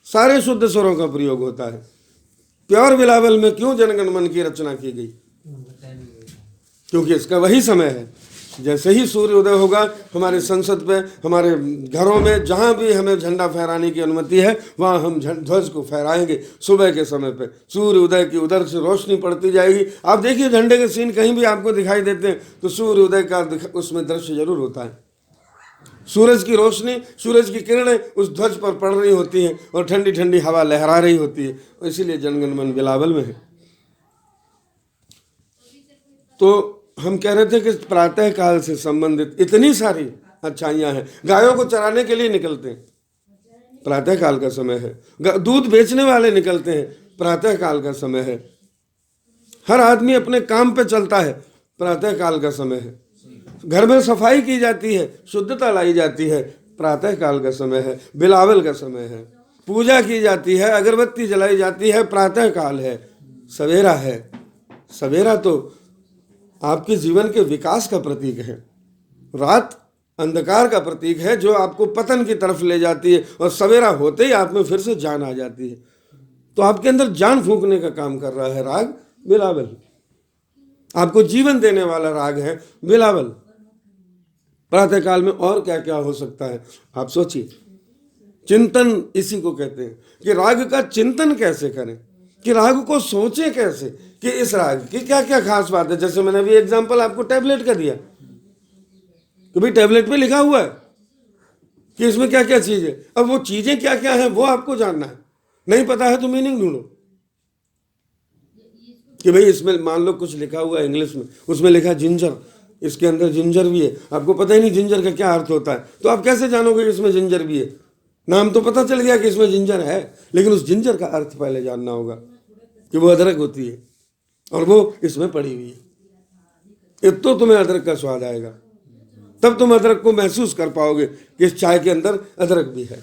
सारे शुद्ध स्वरों का प्रयोग होता है। प्योर बिलावल में क्यों जनगण मन की रचना की गई? क्योंकि इसका वही समय है। जैसे ही सूर्य उदय होगा, हमारे संसद पे, हमारे घरों में, जहाँ भी हमें झंडा फहराने की अनुमति है वहाँ हम ध्वज को फहराएंगे। सुबह के समय पे सूर्य उदय की उधर से रोशनी पड़ती जाएगी। आप देखिए झंडे के सीन कहीं भी आपको दिखाई देते हैं तो सूर्य उदय का उसमें दृश्य जरूर होता है। सूरज की रोशनी, सूरज की किरणें उस ध्वज पर पड़ रही होती हैं और ठंडी ठंडी हवा लहरा रही होती है। इसीलिए जनगण मन बिलावल में है। तो हम कह रहे थे कि प्रातः काल से संबंधित इतनी सारी अच्छाइयाँ हैं। गायों को चराने के लिए निकलते हैं, प्रातः काल का समय है। दूध बेचने वाले निकलते हैं, प्रातः काल का समय है। हर आदमी अपने काम पे चलता है, प्रातः काल का समय है। घर में सफाई की जाती है, शुद्धता लाई जाती है, प्रातः काल का समय है, बिलावल का समय है। पूजा की जाती है, अगरबत्ती जलाई जाती है, प्रातः काल है, सवेरा है। सवेरा तो आपके जीवन के विकास का प्रतीक है। रात अंधकार का प्रतीक है जो आपको पतन की तरफ ले जाती है, और सवेरा होते ही आप में फिर से जान आ जाती है। तो आपके अंदर जान फूंकने का काम कर रहा है राग बिलावल। आपको जीवन देने वाला राग है बिलावल। प्रातः काल में और क्या क्या हो सकता है आप सोचिए। चिंतन इसी को कहते हैं कि राग का चिंतन कैसे करें, कि राग को सोचें कैसे, कि इस राग की क्या क्या खास बात है। जैसे मैंने अभी एग्जांपल आपको टैबलेट का दिया कि भाई टैबलेट पे लिखा हुआ है कि इसमें क्या क्या चीज है। अब वो चीजें क्या क्या है वो आपको जानना है, नहीं पता है तो मीनिंग ढूंढो कि भाई इसमें मान लो कुछ लिखा हुआ है इंग्लिश में, उसमें लिखा जिंजर, इसके अंदर जिंजर भी है, आपको पता ही नहीं जिंजर का क्या अर्थ होता है, तो आप कैसे जानोगे कि इसमें जिंजर भी है? नाम तो पता चल गया कि इसमें जिंजर है, लेकिन उस जिंजर का अर्थ पहले जानना होगा कि वो अदरक होती है और वो इसमें पड़ी हुई है। तो तुम्हें अदरक का स्वाद आएगा, तब तुम अदरक को महसूस कर पाओगे कि इस चाय के अंदर अदरक भी है,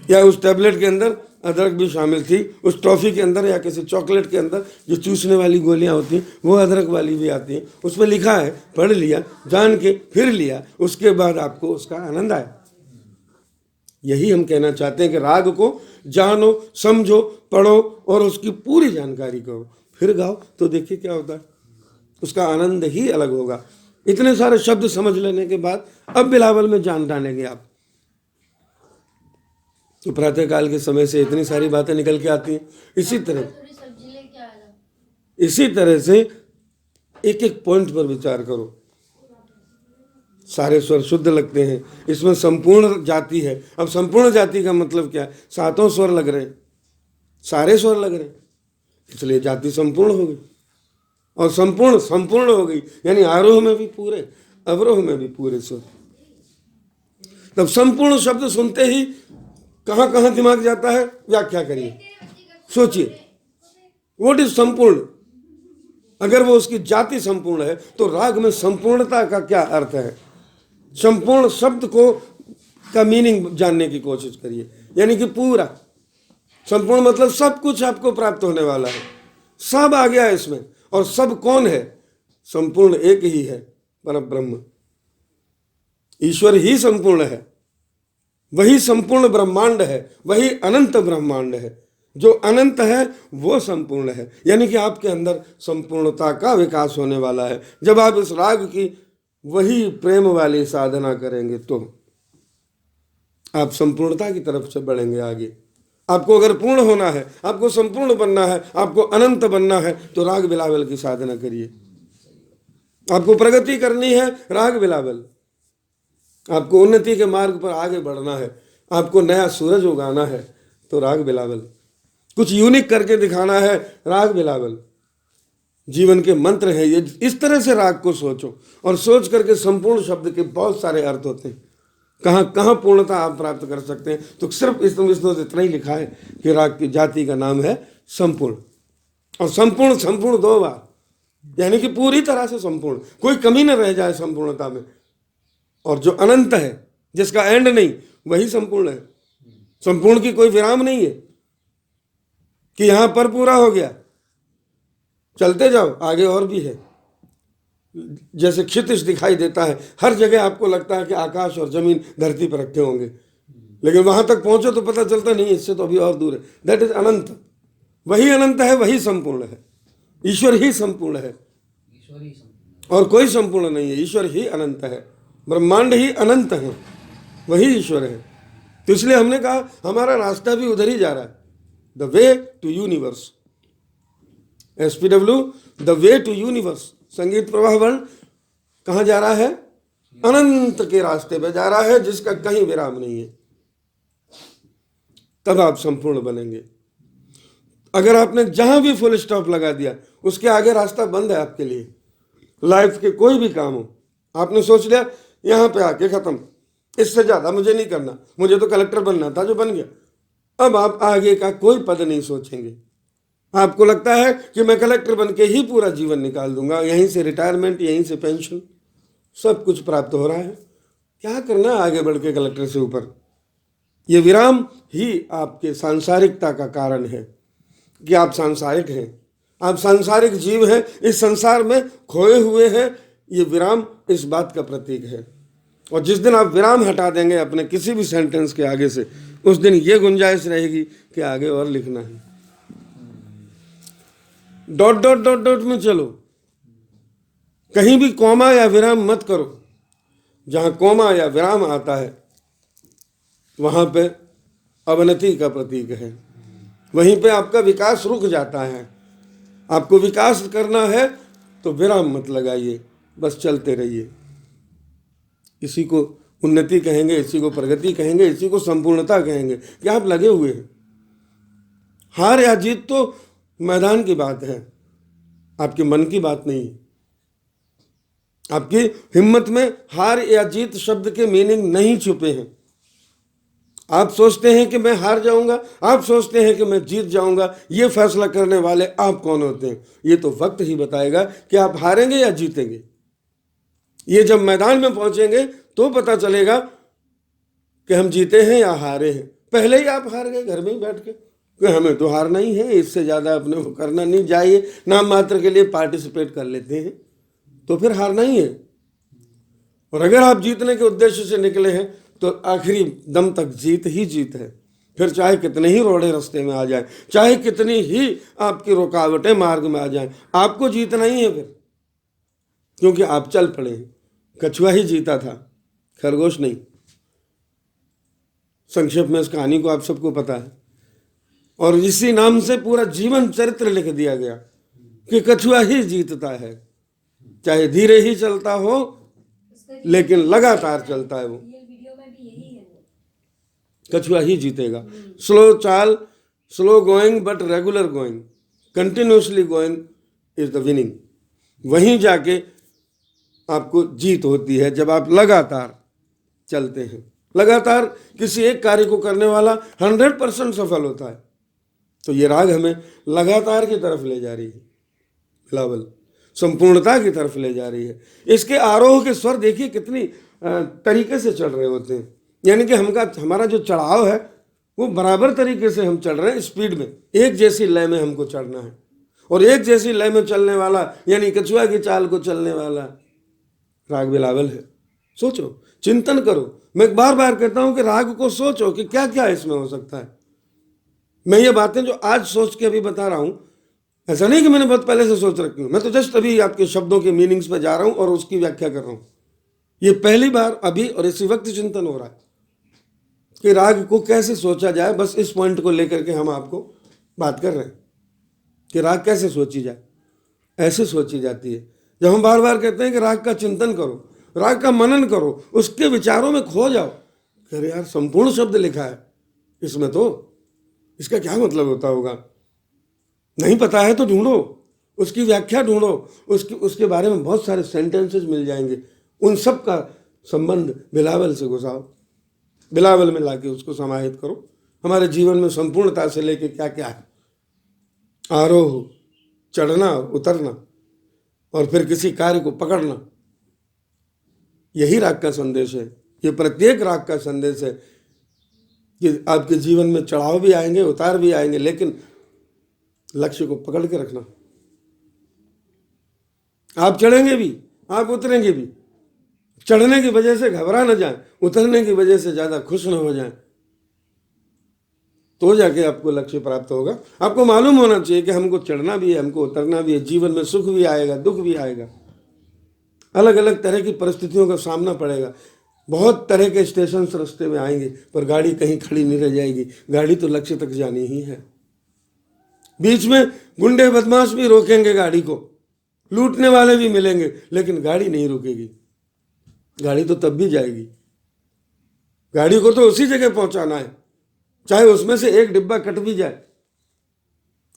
या उस टैबलेट के अंदर अदरक भी शामिल थी, उस टॉफ़ी के अंदर या किसी चॉकलेट के अंदर जो चूसने वाली गोलियां होती हैं वो अदरक वाली भी आती हैं। उसमें लिखा है, पढ़ लिया, जान के फिर लिया, उसके बाद आपको उसका आनंद आया। यही हम कहना चाहते हैं कि राग को जानो, समझो, पढ़ो और उसकी पूरी जानकारी करो, फिर गाओ, तो देखिए क्या होता है, उसका आनंद ही अलग होगा। इतने सारे शब्द समझ लेने के बाद अब बिलावल में जान डालेंगे आप। तो प्रातः काल के समय से इतनी सारी बातें निकल के आती हैं। इसी तरह से एक एक पॉइंट पर विचार करो। सारे स्वर शुद्ध लगते हैं, इसमें संपूर्ण जाति है। अब संपूर्ण जाति का मतलब क्या है? सातों स्वर लग रहे हैं, सारे स्वर लग रहे हैं, इसलिए जाति संपूर्ण हो गई। और संपूर्ण संपूर्ण हो गई, यानी आरोह में भी पूरे, अवरोह में भी पूरे स्वर। तब संपूर्ण शब्द सुनते ही कहाँ कहाँ दिमाग जाता है, व्याख्या करिए, सोचिए, व्हाट इज संपूर्ण। अगर वो उसकी जाति संपूर्ण है तो राग में संपूर्णता का क्या अर्थ है? संपूर्ण शब्द को का मीनिंग जानने की कोशिश करिए, यानी कि पूरा। संपूर्ण मतलब सब कुछ आपको प्राप्त होने वाला है, सब आ गया इसमें। और सब कौन है? संपूर्ण एक ही है, परब्रह्म। ईश्वर ही संपूर्ण है, वही संपूर्ण ब्रह्मांड है, वही अनंत ब्रह्मांड है। जो अनंत है वो संपूर्ण है, यानी कि आपके अंदर संपूर्णता का विकास होने वाला है। जब आप इस राग की वही प्रेम वाली साधना करेंगे तो आप संपूर्णता की तरफ से बढ़ेंगे आगे। आपको अगर पूर्ण होना है, आपको संपूर्ण बनना है, आपको अनंत बनना है, तो राग बिलावल की साधना करिए। आपको प्रगति करनी है, राग बिलावल। आपको उन्नति के मार्ग पर आगे बढ़ना है, आपको नया सूरज उगाना है, तो राग बिलावल। कुछ यूनिक करके दिखाना है, राग बिलावल। जीवन के मंत्र है ये। इस तरह से राग को सोचो, और सोच करके संपूर्ण शब्द के बहुत सारे अर्थ होते हैं। कहाँ कहाँ पूर्णता आप प्राप्त कर सकते हैं, तो सिर्फ इसमें इतना ही लिखा है कि राग की जाति का नाम है संपूर्ण। और संपूर्ण संपूर्ण 2 बार, यानी कि पूरी तरह से संपूर्ण, कोई कमी न रह जाए संपूर्णता में। और जो अनंत है, जिसका एंड नहीं, वही संपूर्ण है। संपूर्ण की कोई विराम नहीं है कि यहां पर पूरा हो गया, चलते जाओ आगे और भी है। जैसे क्षितिज दिखाई देता है, हर जगह आपको लगता है कि आकाश और जमीन धरती पर रखे होंगे, लेकिन वहां तक पहुंचो तो पता चलता नहीं, इससे तो अभी और दूर है। दैट इज अनंत। वही अनंत है, वही संपूर्ण है। ईश्वर ही संपूर्ण है और कोई संपूर्ण नहीं है। ईश्वर ही अनंत है, ब्रह्मांड ही अनंत है, वही ईश्वर है। तो इसलिए हमने कहा हमारा रास्ता भी उधर ही जा रहा है, the way to universe. SPW, the way to universe. संगीत प्रवाह वर्ण कहाँ जा रहा है? अनंत के रास्ते पे जा रहा है, जिसका कहीं विराम नहीं है। तब आप संपूर्ण बनेंगे। अगर आपने जहां भी फुल स्टॉप लगा दिया, उसके आगे रास्ता बंद है आपके लिए। लाइफ के कोई भी काम हो, आपने सोच लिया यहां पे आके खत्म, इससे ज्यादा मुझे नहीं करना, मुझे तो कलेक्टर बनना था जो बन गया। अब आप आगे का कोई पद नहीं सोचेंगे। आपको लगता है कि मैं कलेक्टर बन के ही पूरा जीवन निकाल दूंगा, यहीं से रिटायरमेंट, यहीं से पेंशन, सब कुछ प्राप्त हो रहा है। क्या करना आगे बढ़ के कलेक्टर से ऊपर? ये विराम ही आपके सांसारिकता का कारण है कि आप सांसारिक हैं, आप सांसारिक जीव हैं, इस संसार में खोए हुए हैं। ये विराम इस बात का प्रतीक है। और जिस दिन आप विराम हटा देंगे अपने किसी भी सेंटेंस के आगे से, उस दिन ये गुंजाइश रहेगी कि आगे और लिखना है। डॉट डॉट डॉट डॉट में चलो, कहीं भी कॉमा या विराम मत करो। जहां कॉमा या विराम आता है वहां पे अवनति का प्रतीक है, वहीं पे आपका विकास रुक जाता है। आपको विकास करना है तो विराम मत लगाइए, बस चलते रहिए। इसी को उन्नति कहेंगे, इसी को प्रगति कहेंगे, इसी को संपूर्णता कहेंगे कि आप लगे हुए हैं। हार या जीत तो मैदान की बात है, आपके मन की बात नहीं। आपकी हिम्मत में हार या जीत शब्द के मीनिंग नहीं छुपे हैं। आप सोचते हैं कि मैं हार जाऊंगा, आप सोचते हैं कि मैं जीत जाऊंगा, ये फैसला करने वाले आप कौन होते हैं? ये तो वक्त ही बताएगा कि आप हारेंगे या जीतेंगे। ये जब मैदान में पहुंचेंगे तो पता चलेगा कि हम जीते हैं या हारे हैं। पहले ही आप हार गए घर में ही बैठ के कि हमें तो हारना ही है, इससे ज़्यादा अपने को करना नहीं। जाइए नाम मात्र के लिए पार्टिसिपेट कर लेते हैं तो फिर हारना ही है। और अगर आप जीतने के उद्देश्य से निकले हैं तो आखिरी दम तक जीत ही जीत है। फिर चाहे कितने ही रोड़े रास्ते में आ जाए, चाहे कितनी ही आपकी रुकावटें मार्ग में आ जाएं, आपको जीतना ही है फिर, क्योंकि आप चल पड़े हैं। कछुआ ही जीता था, खरगोश नहीं। संक्षेप में इस कहानी को आप सबको पता है, और इसी नाम से पूरा जीवन चरित्र लिख दिया गया कि कछुआ ही जीतता है। चाहे धीरे ही चलता हो लेकिन लगातार चलता है वो, कछुआ ही जीतेगा। स्लो चाल, slow going but regular going, continuously going is the winning. वहीं जाके आपको जीत होती है जब आप लगातार चलते हैं। लगातार किसी एक कार्य को करने वाला 100% सफल होता है। तो ये राग हमें लगातार की तरफ ले जा रही है, बिलावल संपूर्णता की तरफ ले जा रही है। इसके आरोह के स्वर देखिए कितनी तरीके से चल रहे होते हैं, यानी कि हमारा जो चढ़ाव है वो बराबर तरीके से हम चल रहे हैं, स्पीड में, एक जैसी लय में हमको चढ़ना है। और एक जैसी लय में चलने वाला, यानी कछुआ की चाल को चलने वाला राग बिलावल है। सोचो चिंतन करो। मैं बार बार कहता हूं कि राग को सोचो कि क्या क्या इसमें हो सकता है। मैं ये बातें जो आज सोच के अभी बता रहा हूं, ऐसा नहीं कि मैंने बहुत पहले से सोच रखी हूं, मैं तो जस्ट अभी आपके शब्दों के मीनिंग्स पे जा रहा हूं और उसकी व्याख्या कर रहा हूं। ये पहली बार अभी और इसी वक्त चिंतन हो रहा है कि राग को कैसे सोचा जाए। बस इस पॉइंट को लेकर के हम आपको बात कर रहे हैं कि राग कैसे सोची जाए। ऐसे सोची जाती है जब हम बार बार कहते हैं कि राग का चिंतन करो, राग का मनन करो, उसके विचारों में खो जाओ। अरे यार, संपूर्ण शब्द लिखा है इसमें, तो इसका क्या मतलब होता होगा? नहीं पता है तो ढूंढो, उसकी व्याख्या ढूंढो, उसके बारे में बहुत सारे सेंटेंसेस मिल जाएंगे। उन सब का संबंध बिलावल से घुसाओ, बिलावल में लाके उसको समाहित करो। हमारे जीवन में संपूर्णता से लेके क्या क्या है, आरोह, चढ़ना, उतरना, और फिर किसी कार्य को पकड़ना, यही राग का संदेश है। ये प्रत्येक राग का संदेश है कि आपके जीवन में चढ़ाव भी आएंगे, उतार भी आएंगे, लेकिन लक्ष्य को पकड़ के रखना। आप चढ़ेंगे भी, आप उतरेंगे भी। चढ़ने की वजह से घबरा न जाए, उतरने की वजह से ज्यादा खुश न हो जाए, तो जाके आपको लक्ष्य प्राप्त होगा। आपको मालूम होना चाहिए कि हमको चढ़ना भी है, हमको उतरना भी है। जीवन में सुख भी आएगा, दुख भी आएगा, अलग अलग तरह की परिस्थितियों का सामना पड़ेगा। बहुत तरह के स्टेशन रास्ते में आएंगे, पर गाड़ी कहीं खड़ी नहीं रह जाएगी। गाड़ी तो लक्ष्य तक जानी ही है। बीच में गुंडे बदमाश भी रोकेंगे गाड़ी को, लूटने वाले भी मिलेंगे, लेकिन गाड़ी नहीं रुकेगी। गाड़ी तो तब भी जाएगी। गाड़ी को तो उसी जगह पहुंचाना है, चाहे उसमें से एक डिब्बा कट भी जाए,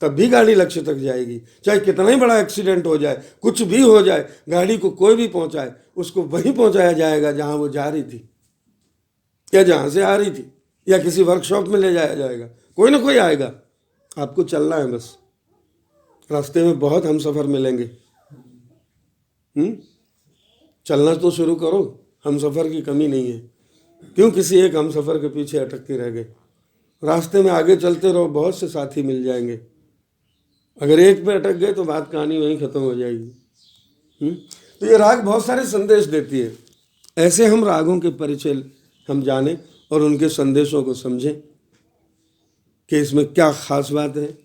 तब भी गाड़ी लक्ष्य तक जाएगी। चाहे कितना ही बड़ा एक्सीडेंट हो जाए, कुछ भी हो जाए, गाड़ी को कोई भी पहुंचाए, उसको वहीं पहुंचाया जाएगा जहां वो जा रही थी, या जहां से आ रही थी, या किसी वर्कशॉप में ले जाया जाएगा। कोई ना कोई आएगा, आपको चलना है बस। रास्ते में बहुत हम सफर मिलेंगे। चलना तो शुरू करो, हम सफर की कमी नहीं है। क्यों किसी एक हम सफर के पीछे अटकते रह गए? रास्ते में आगे चलते रहो, बहुत से साथी मिल जाएंगे। अगर एक पे अटक गए तो बात कहानी वहीं खत्म हो जाएगी। तो ये राग बहुत सारे संदेश देती है। ऐसे हम रागों के परिचय हम जाने और उनके संदेशों को समझें कि इसमें क्या खास बात है,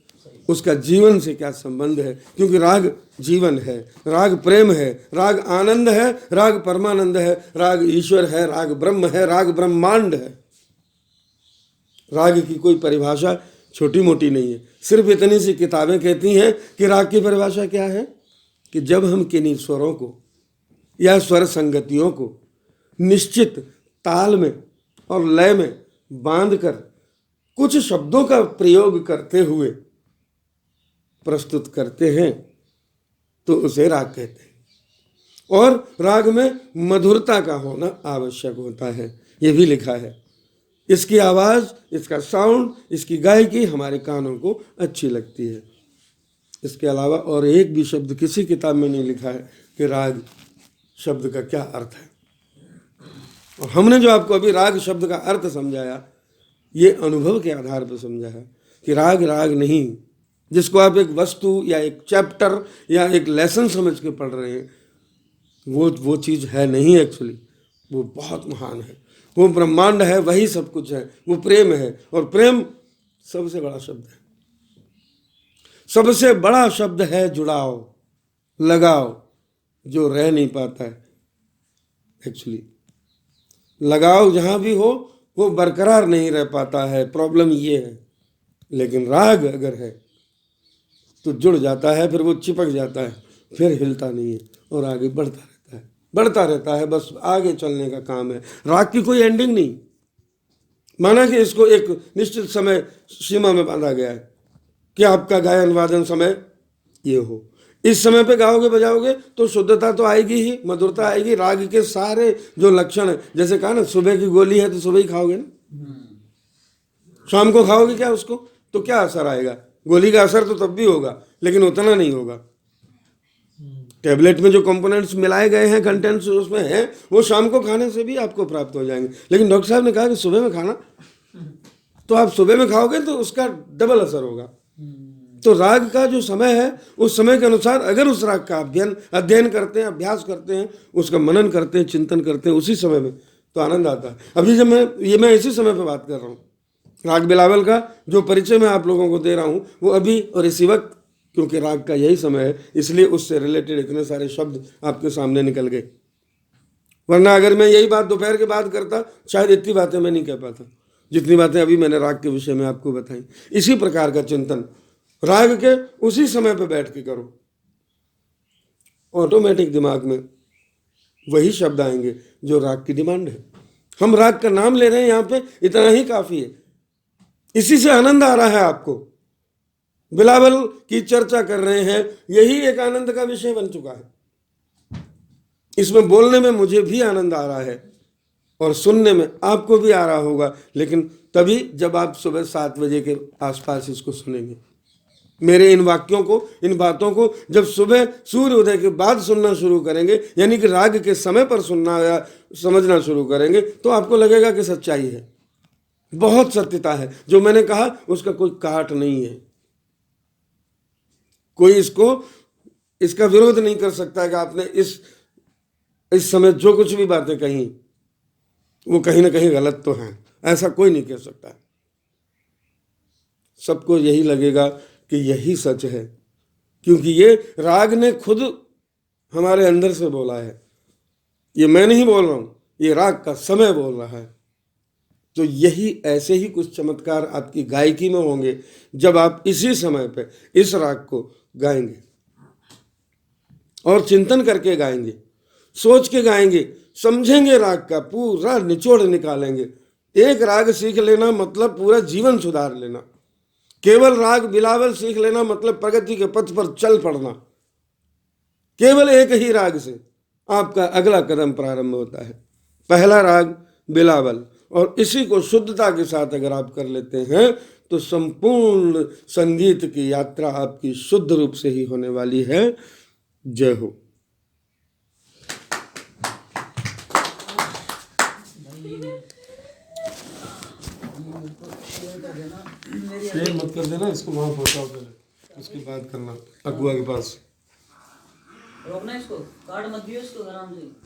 उसका जीवन से क्या संबंध है। क्योंकि राग जीवन है, राग प्रेम है, राग आनंद है, राग परमानंद है, राग ईश्वर है, राग ब्रह्म है, राग ब्रह्मांड है। राग की कोई परिभाषा छोटी मोटी नहीं है। सिर्फ इतनी सी किताबें कहती हैं कि राग की परिभाषा क्या है, कि जब हम किन्हीं स्वरों को या स्वर संगतियों को निश्चित ताल में और लय में बांधकर कुछ शब्दों का प्रयोग करते हुए प्रस्तुत करते हैं, तो उसे राग कहते हैं। और राग में मधुरता का होना आवश्यक होता है, ये भी लिखा है। इसकी आवाज़, इसका साउंड, इसकी गायकी हमारे कानों को अच्छी लगती है। इसके अलावा और एक भी शब्द किसी किताब में नहीं लिखा है कि राग शब्द का क्या अर्थ है। और हमने जो आपको अभी राग शब्द का अर्थ समझाया, ये अनुभव के आधार पर समझाया कि राग राग नहीं, जिसको आप एक वस्तु या एक चैप्टर या एक लेसन समझ के पढ़ रहे हैं, वो चीज़ है नहीं। एक्चुअली वो बहुत महान है, वो ब्रह्मांड है, वही सब कुछ है, वो प्रेम है। और प्रेम सबसे बड़ा शब्द है। सबसे बड़ा शब्द है जुड़ाव, लगाव, जो रह नहीं पाता है। एक्चुअली लगाव जहाँ भी हो वो बरकरार नहीं रह पाता है, प्रॉब्लम ये है। लेकिन राग अगर है तो जुड़ जाता है, फिर वो चिपक जाता है, फिर हिलता नहीं है और आगे बढ़ता रहता है, बढ़ता रहता है। बस आगे चलने का काम है। राग की कोई एंडिंग नहीं। माना कि इसको एक निश्चित समय सीमा में बांधा गया है कि आपका गायन वादन समय ये हो, इस समय पे गाओगे बजाओगे तो शुद्धता तो आएगी ही, मधुरता आएगी। राग के सारे जो लक्षण है, जैसे कहा ना, सुबह की गोली है तो सुबह ही खाओगे ना, शाम को खाओगे क्या उसको, तो क्या असर आएगा? गोली का असर तो तब भी होगा, लेकिन उतना नहीं होगा। टैबलेट में जो कंपोनेंट्स मिलाए गए हैं, कंटेंट्स उसमें हैं, वो शाम को खाने से भी आपको प्राप्त हो जाएंगे। लेकिन डॉक्टर साहब ने कहा कि सुबह में खाना, तो आप सुबह में खाओगे तो उसका डबल असर होगा। तो राग का जो समय है, उस समय के अनुसार अगर उस राग का अध्ययन करते हैं, अभ्यास करते हैं, उसका मनन करते हैं, चिंतन करते हैं उसी समय में, तो आनंद आता है। अभी जब मैं इसी समय पे बात कर रहा हूँ, राग बिलावल का जो परिचय मैं आप लोगों को दे रहा हूँ वो अभी और इसी वक्त, क्योंकि राग का यही समय है, इसलिए उससे रिलेटेड इतने सारे शब्द आपके सामने निकल गए। वरना अगर मैं यही बात दोपहर के बाद करता, शायद इतनी बातें मैं नहीं कह पाता जितनी बातें अभी मैंने राग के विषय में आपको बताई। इसी प्रकार का चिंतन राग के उसी समय पे बैठ के करो, ऑटोमेटिक दिमाग में वही शब्द आएंगे जो राग की डिमांड है। हम राग का नाम ले रहे हैं यहाँ पे, इतना ही काफी है। इसी से आनंद आ रहा है आपको, बिलावल की चर्चा कर रहे हैं, यही एक आनंद का विषय बन चुका है। इसमें बोलने में मुझे भी आनंद आ रहा है और सुनने में आपको भी आ रहा होगा, लेकिन तभी जब आप सुबह 7 बजे के आसपास इसको सुनेंगे। मेरे इन वाक्यों को, इन बातों को जब सुबह सूर्य उदय के बाद सुनना शुरू करेंगे, यानी कि राग के समय पर सुनना या समझना शुरू करेंगे, तो आपको लगेगा कि सच्चाई है, बहुत सत्यता है। जो मैंने कहा उसका कोई काट नहीं है, कोई इसका विरोध नहीं कर सकता है कि आपने इस समय जो कुछ भी बातें कही वो कहीं ना कहीं गलत तो हैं, ऐसा कोई नहीं कह सकता। सबको यही लगेगा कि यही सच है, क्योंकि ये राग ने खुद हमारे अंदर से बोला है। ये मैं नहीं बोल रहा हूं, ये राग का समय बोल रहा है। तो यही ऐसे ही कुछ चमत्कार आपकी गायकी में होंगे जब आप इसी समय पे इस राग को गाएंगे और चिंतन करके गाएंगे, सोच के गाएंगे, समझेंगे, राग का पूरा निचोड़ निकालेंगे। एक राग सीख लेना मतलब पूरा जीवन सुधार लेना। केवल राग बिलावल सीख लेना मतलब प्रगति के पथ पर चल पड़ना। केवल एक ही राग से आपका अगला कदम प्रारंभ होता है, पहला राग बिलावल, और इसी को शुद्धता के साथ अगर आप कर लेते हैं तो संपूर्ण संगीत की यात्रा आपकी शुद्ध रूप से ही होने वाली है। जय हो। शेयर मत कर देना, इसको वहां पहुंचाओ पहले, उसकी बात करना अगुआ के पास। रोकना इसको, कार्ड मत दियो इसको आराम से।